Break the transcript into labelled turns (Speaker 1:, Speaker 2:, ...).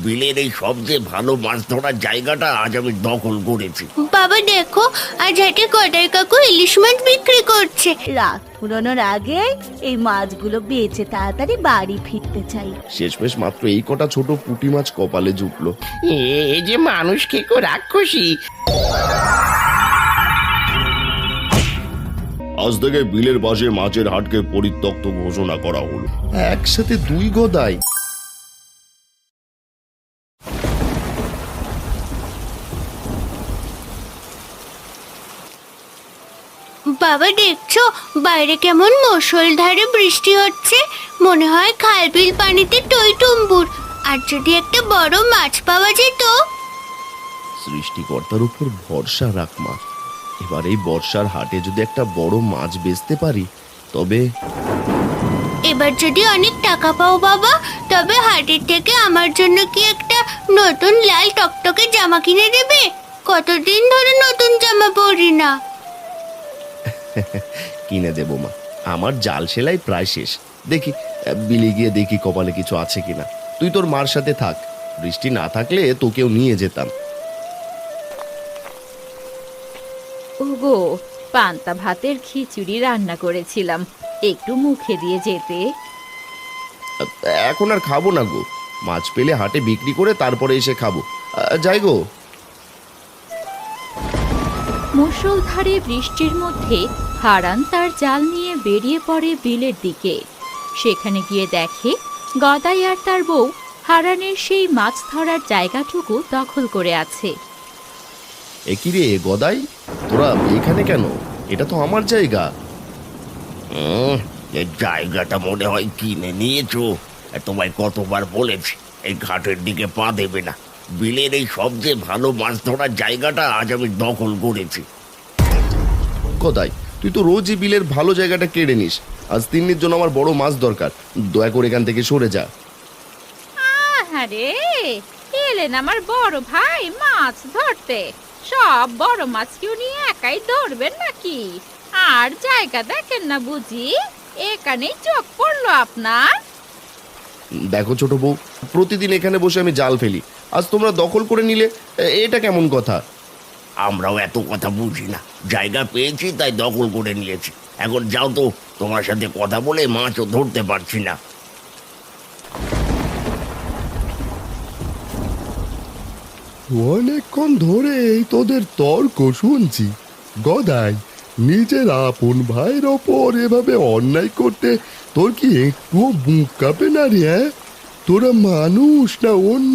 Speaker 1: বিলের এই সবচেয়ে ভালো মাছ ধরার জায়গাটা আজ আমি দখল করেছি।
Speaker 2: বাবা দেখো, আজ হাটে গদাই কাকু ইলিশ মাছ বিক্রি করছে।
Speaker 3: রাত ফুরানোর আগে এই মাছগুলো বেচে তাড়াতাড়ি বাড়ি ফিরতে চাই।
Speaker 4: শেষমেশ মাত্র এই কটা ছোট পুঁটি মাছ কপালে জুটলো।
Speaker 5: এই যে মানুষ খেকো রাক্ষসী।
Speaker 4: আজ থেকে বিলের পাশে মাছের হাটকে পরিত্যক্ত ঘোষণা করা হলো। একসাথে দুই গদাই।
Speaker 2: বাবা দেখছো বাইরে কেমন মুষলধারে বৃষ্টি হচ্ছে, মনে হয় খাল বিল পানিতে টইটুম্বুর। আর যদি একটা বড় মাছ পাওয়া যেত।
Speaker 4: সৃষ্টিকর্তার উপর ভরসা রাখ মা। এবার এই বর্ষার হাটে যদি একটা বড় মাছ বেচতে পারি তবে
Speaker 2: এবার যদি অনেক টাকা পাও বাবা, তবে হাটের থেকে আমার জন্য কি একটা নতুন লাল টকটকে জামা কিনে দেবে? কতদিন ধরে নতুন জামা পরি না।
Speaker 4: কিনে দেবো মা। আমার জাল সেলাই প্রায় শেষ। দেখি বিলে গিয়ে দেখি কপালে কিছু আছে কিনা। তুই তোর মার সাথে থাক, বৃষ্টি না থাকলে তোকেও নিয়ে যেতাম।
Speaker 6: ওগো, পান্তা ভাতের খিচুড়ি রান্না করেছিলাম, একটু মুখে দিয়ে যেতে।
Speaker 4: এখন আর খাবো না গো, মাছ পেলে হাটে বিক্রি করে তারপরে এসে খাবো। যাই গো।
Speaker 6: মুষলধারে বৃষ্টির মধ্যে হারান তার জাল নিয়ে বেরিয়ে পড়ে বিলের দিকে। সেখানে গিয়ে দেখে গদাই আর তার বউ হারানের সেই মাছ ধরার জায়গাটুকু দখল করে আছে।
Speaker 4: এ কি রে গদাই, তোরা এখানে কেন? এটা তো আমার জায়গা।
Speaker 1: এই জায়গাটা মনে হয় কিনে নিয়েছো। তোমায় কতবার বলেছি এই ঘাটের দিকে পা দেবে না। বিলের এই সবচেয়ে ভালো মাছ ধরার জায়গাটা আজ আমি দখল করেছি।
Speaker 4: গদাই, তুই তো রোজই বিলের ভালো জায়গাটা কেড়ে নিস। আজ তিন্নির জন্য আমার বড় মাছ দরকার, দয়া করে এখান থেকে সরে যা।
Speaker 6: আরে এলেন আমার বড় ভাই মাছ ধরতে। সব বড় মাছ কি উনি একাই ধরবেন নাকি? আর জায়গা দেখেন না বুঝি? এখানেই চোখ পড়লো আপনার?
Speaker 4: দেখো ছোট বউ, প্রতিদিন এখানে বসে আমি জাল ফেলি, আজ তোমরা দখল করে নিলে, এটা কেমন কথা?
Speaker 1: আমরাও এত কথা বুঝি না, জায়গা পেয়েছি তাই দখল করে নিয়েছি। এখন যাও তো, তোমার সাথে কথা বলে মাছও ধরতে পারছি না।
Speaker 7: অনেকক্ষণ ধরে এই তোদের তর্ক শুনছি। গদাই, নিজের আপন ভাইয়ের ওপর এভাবে অন্যায় করতে তোর কি একটুও বুক কাঁপে না রে? তোরা মানুষ না অন্য?